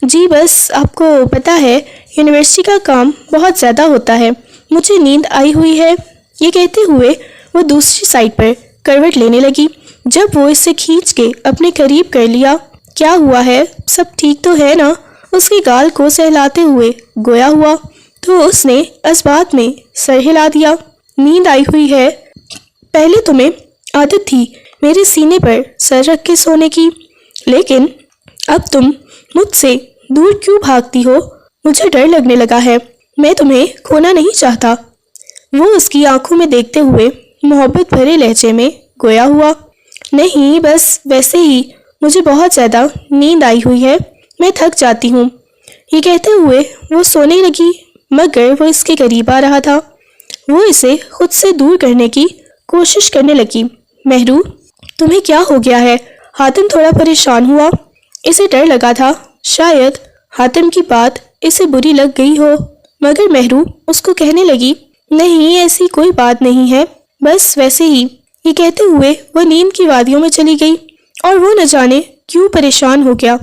[SPEAKER 1] جی بس آپ کو پتہ ہے یونیورسٹی کا کام بہت زیادہ ہوتا ہے، مجھے نیند آئی ہوئی ہے۔ یہ کہتے ہوئے وہ دوسری سائڈ پر کروٹ لینے لگی۔ جب وہ اسے کھینچ کے اپنے قریب کر لیا، کیا ہوا ہے؟ سب ٹھیک تو ہے نا؟ اس کے گال کو سہلاتے ہوئے گویا ہوا تو اس نے اس بات میں سر ہلا دیا۔ نیند آئی ہوئی ہے؟ پہلے تمہیں عادت تھی میرے سینے پر سر رکھ کے سونے کی، لیکن اب تم مجھ سے دور کیوں بھاگتی ہو؟ مجھے ڈر لگنے لگا ہے، میں تمہیں کھونا نہیں چاہتا۔ وہ اس کی آنکھوں میں دیکھتے ہوئے محبت بھرے لہجے میں گویا ہوا۔ نہیں بس ویسے ہی مجھے بہت زیادہ نیند آئی ہوئی ہے، میں تھک جاتی ہوں۔ یہ کہتے ہوئے وہ سونے لگی، مگر وہ اس کے قریب آ رہا تھا۔ وہ اسے خود سے دور کرنے کی کوشش کرنے لگی۔ مہرو تمہیں کیا ہو گیا ہے؟ حاتم تھوڑا پریشان ہوا، اسے ڈر لگا تھا شاید حاتم کی بات اسے بری لگ گئی ہو، مگر مہرو اس کو کہنے لگی نہیں ایسی کوئی بات نہیں ہے، بس ویسے ہی۔ یہ کہتے ہوئے وہ نیند کی وادیوں میں چلی گئی اور وہ نہ جانے کیوں پریشان ہو گیا۔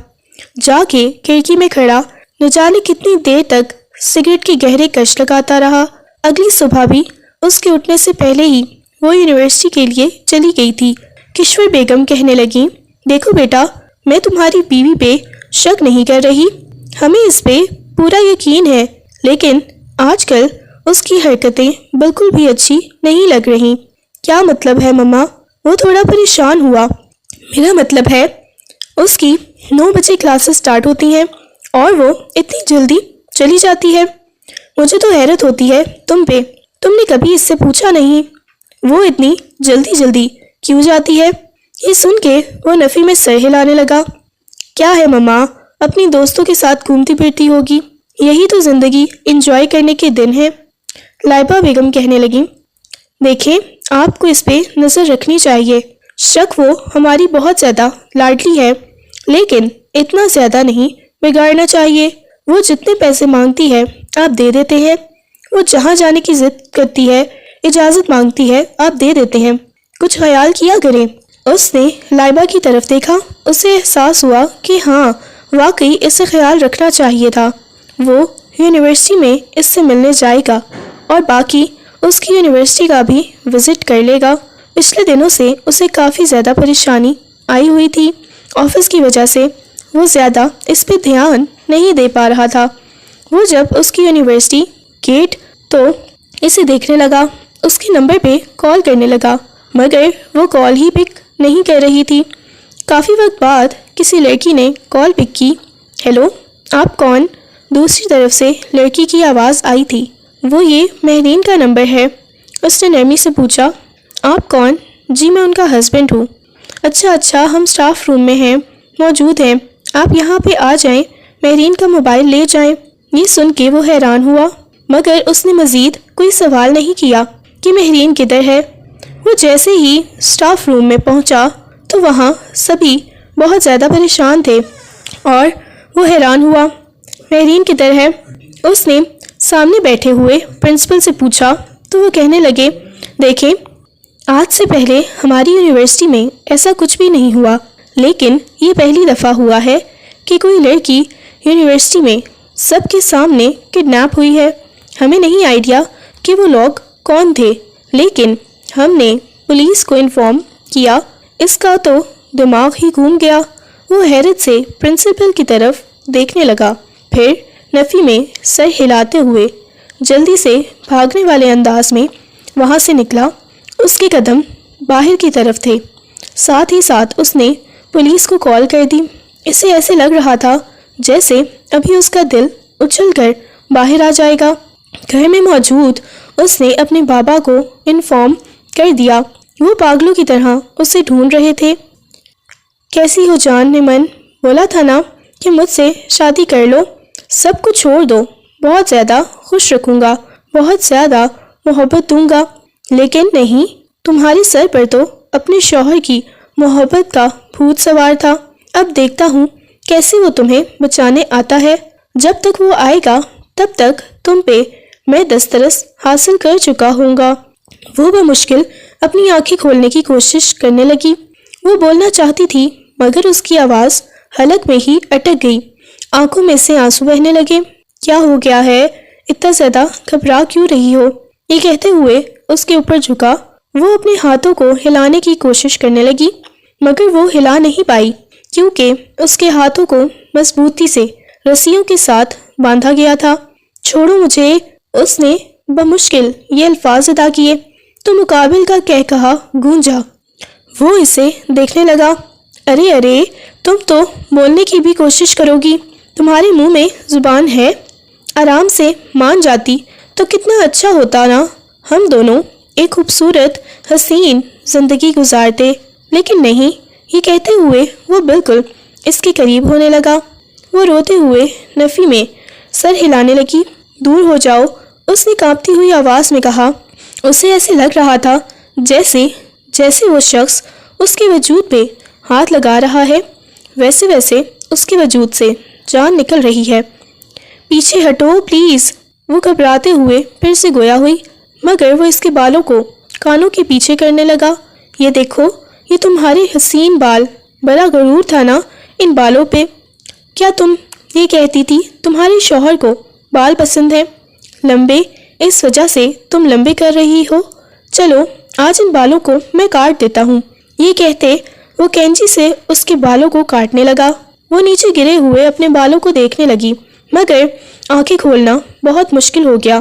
[SPEAKER 1] جا کے کھڑکی میں کھڑا نہ جانے کتنی دیر تک سگریٹ کے گہرے کش لگاتا رہا۔ اگلی صبح بھی اس کے اٹھنے سے پہلے ہی وہ یونیورسٹی کے لیے چلی گئی تھی۔ کشور بیگم کہنے لگیں دیکھو بیٹا، میں تمہاری بیوی پہ شک نہیں کر رہی، ہمیں اس پہ پورا یقین ہے، لیکن آج کل اس کی حرکتیں بالکل بھی اچھی نہیں لگ رہی۔ کیا مطلب ہے مما؟ وہ تھوڑا پریشان ہوا۔ میرا مطلب ہے اس کی 9 بجے کلاسز سٹارٹ ہوتی ہیں اور وہ اتنی جلدی چلی جاتی ہے۔ مجھے تو حیرت ہوتی ہے تم پہ، تم نے کبھی اس سے پوچھا نہیں وہ اتنی جلدی کیوں جاتی ہے؟ یہ سن کے وہ نفی میں سر ہلانے لگا۔ کیا ہے مما، اپنی دوستوں کے ساتھ گھومتی پھرتی ہوگی، یہی تو زندگی انجوائے کرنے کے دن ہے۔ لائبہ بیگم کہنے لگیں، دیکھیں آپ کو اس پہ نظر رکھنی چاہیے، شک وہ ہماری بہت زیادہ لاڈلی ہے، لیکن اتنا زیادہ نہیں بگاڑنا چاہیے۔ وہ جتنے پیسے مانگتی ہے آپ دے دیتے ہیں، وہ جہاں جانے کی ضد کرتی ہے، اجازت مانگتی ہے، آپ دے دیتے ہیں، کچھ خیال کیا کریں۔ اس نے لائبہ کی طرف دیکھا، اسے احساس ہوا کہ ہاں واقعی اسے خیال رکھنا چاہیے تھا۔ وہ یونیورسٹی میں اس سے ملنے جائے گا اور باقی اس کی یونیورسٹی کا بھی وزٹ کر لے گا۔ پچھلے دنوں سے اسے کافی زیادہ پریشانی آئی ہوئی تھی، آفس کی وجہ سے وہ زیادہ اس پہ دھیان نہیں دے پا رہا تھا۔ وہ جب اس کی یونیورسٹی گیٹ تو اسے دیکھنے لگا، اس کے نمبر پہ کال کرنے لگا، مگر وہ کال ہی پک نہیں کر رہی تھی۔ کافی وقت بعد کسی لڑکی نے کال پک کی۔ ہیلو، آپ کون؟ دوسری طرف سے لڑکی کی آواز آئی تھی۔ وہ یہ مہرین کا نمبر ہے۔ اس نے نرمی سے پوچھا، آپ کون؟ جی میں ان کا ہسبینڈ ہوں۔ اچھا ہم سٹاف روم میں ہیں، موجود ہیں، آپ یہاں پہ آ جائیں، مہرین کا موبائل لے جائیں۔ یہ سن کے وہ حیران ہوا، مگر اس نے مزید کوئی سوال نہیں کیا کہ مہرین کدھر ہے۔ وہ جیسے ہی سٹاف روم میں پہنچا تو وہاں سبھی بہت زیادہ پریشان تھے اور وہ حیران ہوا، مہرین کدھر ہے؟ اس نے سامنے بیٹھے ہوئے پرنسپل سے پوچھا تو وہ کہنے لگے، دیکھیں آج سے پہلے ہماری یونیورسٹی میں ایسا کچھ بھی نہیں ہوا، لیکن یہ پہلی دفعہ ہوا ہے کہ کوئی لڑکی یونیورسٹی میں سب کے سامنے کڈنیپ ہوئی ہے۔ ہمیں نہیں آئیڈیا کہ وہ لوگ کون تھے، لیکن ہم نے پولیس کو انفارم کیا، اس کا تو دماغ ہی گھوم گیا۔ وہ حیرت سے پرنسپل کی طرف دیکھنے لگا، پھر نفی میں سر ہلاتے ہوئے جلدی سے بھاگنے والے انداز میں وہاں سے نکلا۔ اس کے قدم باہر کی طرف تھے، ساتھ ہی ساتھ اس نے پولیس کو کال کر دی۔ اسے ایسے لگ رہا تھا جیسے ابھی اس کا دل اچھل کر باہر آ جائے گا۔ گھر میں موجود اس نے اپنے بابا کو انفارم کر دیا، وہ پاگلوں کی طرح اسے ڈھونڈ رہے تھے۔ کیسی ہو جان؟ نے من بولا تھا نا کہ مجھ سے شادی کر لو، سب کو چھوڑ دو، بہت زیادہ خوش رکھوں گا، بہت زیادہ محبت دوں گا، لیکن نہیں، تمہارے سر پر تو اپنے شوہر کی محبت کا بھوت سوار تھا۔ اب دیکھتا ہوں کیسے وہ تمہیں بچانے آتا ہے۔ جب تک وہ آئے گا تب تک تم پہ میں دسترس حاصل کر چکا ہوں گا۔ وہ بمشکل اپنی آنکھیں کھولنے کی کوشش کرنے لگی، وہ بولنا چاہتی تھی مگر اس کی آواز حلق میں ہی اٹک گئی، آنکھوں میں سے آنسو بہنے لگے۔ کیا ہو گیا ہے؟ اتنا زیادہ گھبرا کیوں رہی ہو؟ یہ کہتے ہوئے اس کے اوپر جھکا، وہ اپنے ہاتھوں کو ہلانے کی کوشش کرنے لگی مگر وہ ہلا نہیں پائی کیونکہ اس کے ہاتھوں کو مضبوطی سے رسیوں کے ساتھ باندھا گیا تھا۔ چھوڑو مجھے، اس نے بمشکل یہ الفاظ ادا کیے تو مقابل کا کہا گونجا۔ وہ اسے دیکھنے لگا، ارے تم تو بولنے کی بھی کوشش کرو گی، تمہارے منہ میں زبان ہے، آرام سے مان جاتی تو کتنا اچھا ہوتا نا، ہم دونوں ایک خوبصورت حسین زندگی گزارتے، لیکن نہیں۔ یہ کہتے ہوئے وہ بالکل اس کے قریب ہونے لگا، وہ روتے ہوئے نفی میں سر ہلانے لگی۔ دور ہو جاؤ، اس نے کانپتی ہوئی آواز میں کہا۔ اسے ایسے لگ رہا تھا جیسے وہ شخص اس کے وجود پہ ہاتھ لگا رہا ہے، ویسے اس کے وجود سے جان نکل رہی ہے۔ پیچھے ہٹو پلیز، وہ گھبراتے ہوئے پھر سے گویا ہوئی مگر وہ اس کے بالوں کو کانوں کے پیچھے کرنے لگا۔ یہ دیکھو، یہ تمہارے حسین بال، بڑا غرور تھا نا ان بالوں پہ۔ کیا تم یہ کہتی تھی تمہارے شوہر کو بال پسند ہے؟ لمبے، اس وجہ سے تم لمبے کر رہی ہو، چلو آج ان بالوں کو میں کاٹ دیتا ہوں۔ یہ کہتے وہ کینچی سے اس کے بالوں کو کاٹنے لگا۔ وہ نیچے گرے ہوئے اپنے بالوں کو دیکھنے لگی مگر آنکھیں کھولنا بہت مشکل ہو گیا۔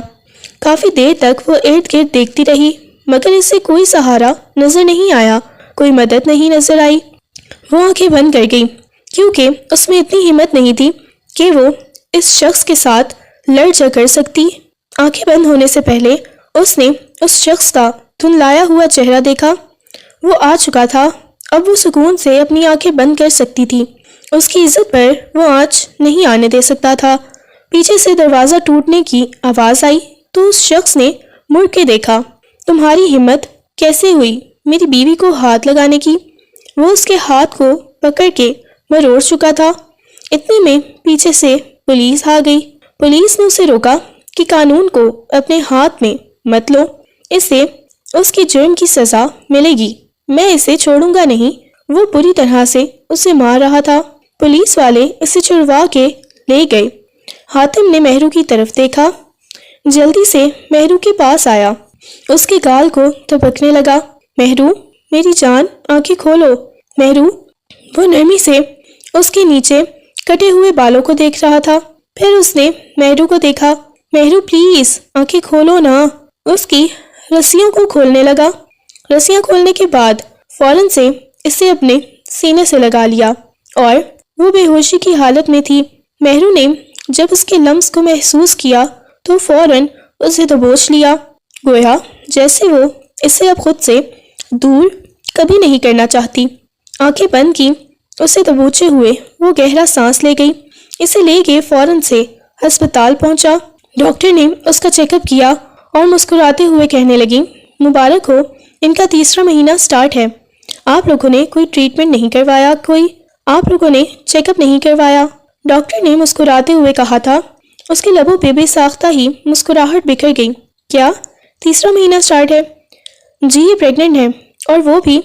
[SPEAKER 1] کافی دیر تک وہ ارد گرد دیکھتی رہی مگر اسے کوئی سہارا نظر نہیں آیا، کوئی مدد نہیں نظر آئی۔ وہ آنکھیں بند کر گئی کیونکہ اس میں اتنی ہمت نہیں تھی کہ وہ اس شخص کے ساتھ لڑ جا کر سکتی۔ آنکھیں بند ہونے سے پہلے اس نے اس شخص کا دھندلایا ہوا چہرہ دیکھا، وہ آ چکا تھا اب وہ سکون سے اپنی آنکھیں بند کر سکتی تھی۔ اس کی عزت پر وہ آنچ نہیں آنے دے سکتا تھا۔ پیچھے سے دروازہ ٹوٹنے کی آواز آئی تو اس شخص نے مڑ کے دیکھا۔ تمہاری ہمت کیسے ہوئی میری بیوی کو ہاتھ لگانے کی؟ وہ اس کے ہاتھ کو پکڑ کے مروڑ چکا تھا۔ اتنے میں پیچھے سے پولیس آ گئی۔ پولیس نے اسے روکا کہ قانون کو اپنے ہاتھ میں مت لو، اسے اس کے جرم کی سزا ملے گی، میں اسے چھوڑوں گا نہیں۔ وہ بری طرح سے اسے مار رہا تھا۔ پولیس والے اسے چھڑوا کے لے گئے۔ حاتم نے مہرو کی طرف دیکھا، جلدی سے مہرو کے پاس آیا، اس کے گال کو تھپکنے لگا۔ مہرو میری جان، آنکھیں کھولو۔ مہرو وہ نرمی سے اس کے نیچے کٹے ہوئے بالوں کو دیکھ رہا تھا۔ پھر اس نے مہرو کو دیکھا۔ مہرو پلیز آنکھیں کھولو نا۔ اس کی رسیوں کو کھولنے لگا۔ رسیاں کھولنے کے بعد فوراً سے اسے اپنے سینے سے لگا لیا اور وہ بے ہوشی کی حالت میں تھی۔ مہرو نے جب اس کے لمس کو محسوس کیا تو فوراً اسے دبوچ لیا، گویا جیسے وہ اسے اب خود سے دور کبھی نہیں کرنا چاہتی۔ آنکھیں بند کی، اسے دبوچے ہوئے وہ گہرا سانس لے گئی۔ اسے لے کے فوراً سے ہسپتال پہنچا۔ ڈاکٹر نے اس کا چیک اپ کیا اور مسکراتے ہوئے کہنے لگی، مبارک ہو، ان کا تیسرا مہینہ سٹارٹ ہے۔ آپ لوگوں نے کوئی ٹریٹمنٹ نہیں کروایا، آپ لوگوں نے چیک اپ نہیں کروایا؟ ڈاکٹر نے مسکراتے ہوئے کہا تھا۔ اس کے لبوں پہ بے ساختہ ہی مسکراہٹ بکھر گئی۔ کیا تیسرا مہینہ سٹارٹ ہے؟ جی یہ پریگننٹ ہے، اور وہ بھی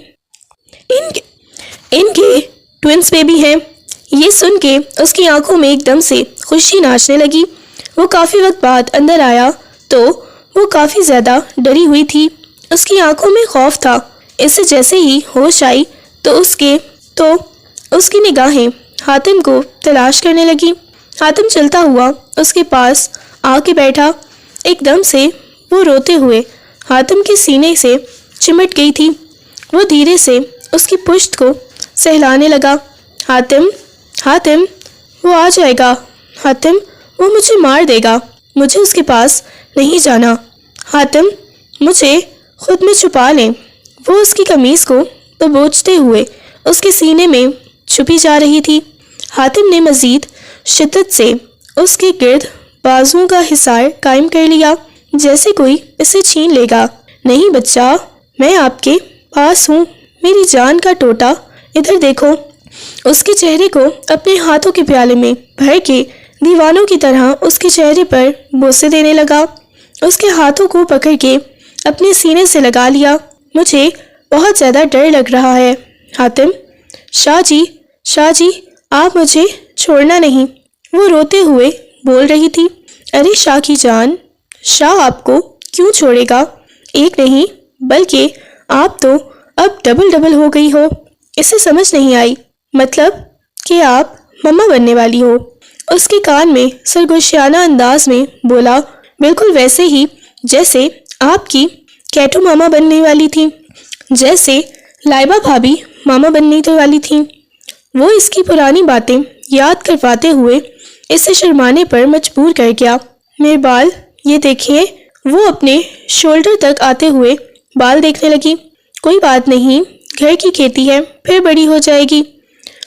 [SPEAKER 1] ان کے ٹوینس بیبی ہیں۔ یہ سن کے اس کی آنکھوں میں ایک دم سے خوشی ناچنے لگی۔ وہ کافی وقت بعد اندر آیا تو وہ کافی زیادہ ڈری ہوئی تھی۔ اس کی آنکھوں میں خوف تھا۔ اسے جیسے ہی ہوش آئی تو اس کی نگاہیں حاتم کو تلاش کرنے لگی۔ حاتم چلتا ہوا اس کے پاس آ کے بیٹھا۔ ایک دم سے وہ روتے ہوئے حاتم کے سینے سے چمٹ گئی تھی۔ وہ دھیرے سے اس کی پشت کو سہلانے لگا۔ حاتم وہ آ جائے گا، حاتم وہ مجھے مار دے گا، مجھے اس کے پاس نہیں جانا، حاتم مجھے خود میں چھپا لیں۔ وہ اس کی قمیص کو دبوچتے ہوئے اس کے سینے میں چھپی جا رہی تھی۔ حاتم نے مزید شدت سے اس کے گرد بازوؤں کا حصار قائم کر لیا، جیسے کوئی اسے چھین لے گا۔ نہیں بچہ، میں آپ کے پاس ہوں، میری جان کا ٹوٹا، ادھر دیکھو۔ اس کے چہرے کو اپنے ہاتھوں کے پیالے میں بھر کے دیوانوں کی طرح اس کے چہرے پر بوسے دینے لگا۔ اس کے ہاتھوں کو پکڑ کے اپنے سینے سے لگا لیا۔ مجھے بہت زیادہ ڈر لگ رہا ہے حاتم۔ شاہ جی آپ مجھے چھوڑنا نہیں، وہ روتے ہوئے بول رہی تھی۔ ارے شاہ کی جان، شاہ آپ کو کیوں چھوڑے گا؟ ایک نہیں بلکہ آپ تو اب ڈبل ہو گئی ہو۔ اسے سمجھ نہیں آئی، مطلب کہ آپ مما بننے والی ہو؟ اس کے کان میں سرگوشیانہ انداز میں بولا، بالکل ویسے ہی جیسے آپ کی کیٹو ماما بننے والی تھی، جیسے لائبہ بھابھی ماما بننے والی تھیں۔ وہ اس کی پرانی باتیں یاد کرواتے ہوئے اسے شرمانے پر مجبور کر گیا۔ میرے بال یہ دیکھیں، وہ اپنے شولڈر تک آتے ہوئے بال دیکھنے لگی۔ کوئی بات نہیں، گھر کی کھیتی ہے، پھر بڑی ہو جائے گی۔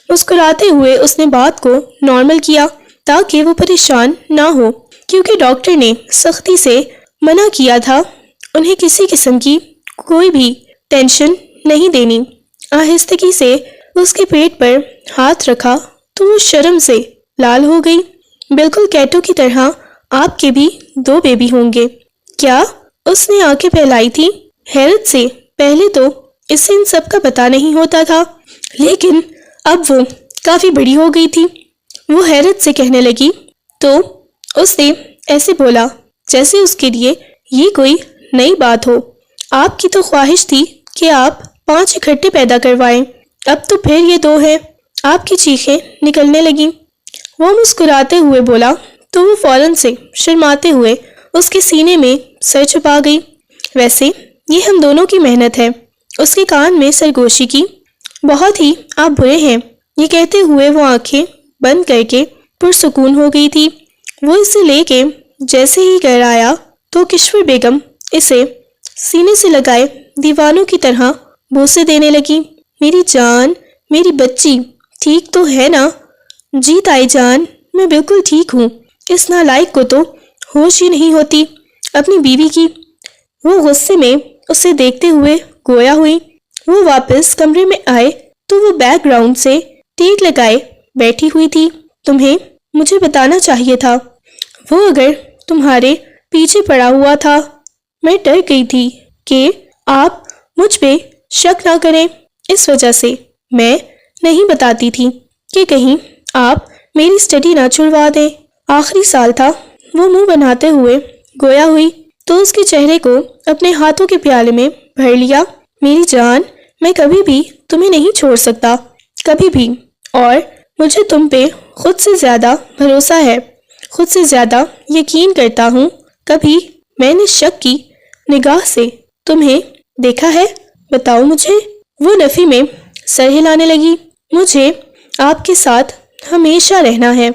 [SPEAKER 1] مسکراتے ہوئے اس نے بات کو نارمل کیا تاکہ وہ پریشان نہ ہو، کیونکہ ڈاکٹر نے سختی سے منع کیا تھا انہیں کسی قسم کی کوئی بھی ٹینشن نہیں دینی۔ آہستگی سے اس کے پیٹ پر ہاتھ رکھا تو وہ شرم سے لال ہو گئی۔ بالکل کیٹو کی طرح آپ کے بھی 2 بیبی ہوں گے۔ کیا؟ اس نے آنکھیں پھیلائی تھی حیرت سے۔ پہلے تو اسے ان سب کا پتہ نہیں ہوتا تھا، لیکن اب وہ کافی بڑی ہو گئی تھی۔ وہ حیرت سے کہنے لگی، تو اس نے ایسے بولا جیسے اس کے لیے یہ کوئی نئی بات ہو۔ آپ کی تو خواہش تھی کہ آپ 5 اکٹھے پیدا کروائیں، اب تو پھر یہ 2 ہیں۔ آپ کی چیخیں نکلنے لگیں۔ وہ مسکراتے ہوئے بولا تو وہ فوراً سے شرماتے ہوئے اس کے سینے میں سر چھپا گئی۔ ویسے یہ ہم دونوں کی محنت ہے۔ اس کے کان میں سرگوشی کی، بہت ہی آپ برے ہیں۔ یہ کہتے ہوئے وہ آنکھیں بند کر کے پرسکون ہو گئی تھی۔ وہ اسے لے کے جیسے ہی گھر آیا تو کشور بیگم اسے سینے سے لگائے دیوانوں کی طرح بوسے دینے لگی۔ میری جان، میری بچی ٹھیک تو ہے نا؟ جی تائی جان، میں بالکل ٹھیک ہوں۔ اس نالائق کو تو ہوش ہی نہیں ہوتی اپنی بیوی کی۔ وہ غصے میں اسے دیکھتے ہوئے گویا ہوئی۔ وہ واپس کمرے میں آئے تو وہ بیک گراؤنڈ سے ٹیک لگائے بیٹھی ہوئی تھی۔ تمہیں مجھے بتانا چاہیے تھا، وہ اگر تمہارے پیچھے پڑا ہوا تھا۔ میں ڈر گئی تھی کہ آپ مجھ پہ شک نہ کریں، اس وجہ سے میں نہیں بتاتی تھی کہ کہیں آپ میری اسٹڈی نہ چھڑوا دیں۔ آخری سال تھا۔ وہ منہ بناتے ہوئے گویا ہوئی تو اس کے چہرے کو اپنے ہاتھوں کے پیالے میں بھر لیا۔ میری جان، میں کبھی بھی تمہیں نہیں چھوڑ سکتا، کبھی بھی، اور مجھے تم پہ خود سے زیادہ بھروسہ ہے، خود سے زیادہ یقین کرتا ہوں۔ کبھی میں نے شک کی نگاہ سے تمہیں دیکھا ہے؟ بتاؤ مجھے۔ وہ نفی میں سر ہلانے لگی۔ مجھے آپ کے ساتھ ہمیشہ رہنا ہے،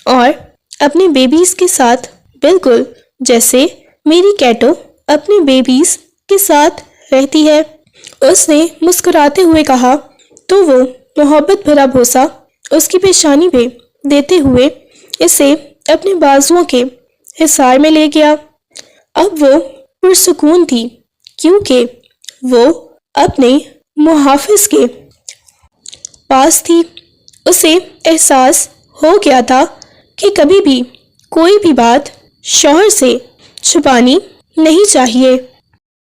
[SPEAKER 1] اور اپنے بیبیز کے ساتھ، بالکل جیسے میری کیٹو اپنے بیبیز کے ساتھ رہتی ہے، اس نے مسکراتے ہوئے کہا تو وہ محبت بھرا بوسہ اس کی پیشانی پہ دیتے ہوئے اسے اپنے بازوؤں کے حصار میں لے گیا۔ اب وہ پرسکون تھی کیونکہ وہ اپنے محافظ کے پاس تھی۔ اسے احساس ہو گیا تھا کہ کبھی بھی کوئی بھی بات شوہر سے چھپانی نہیں چاہیے۔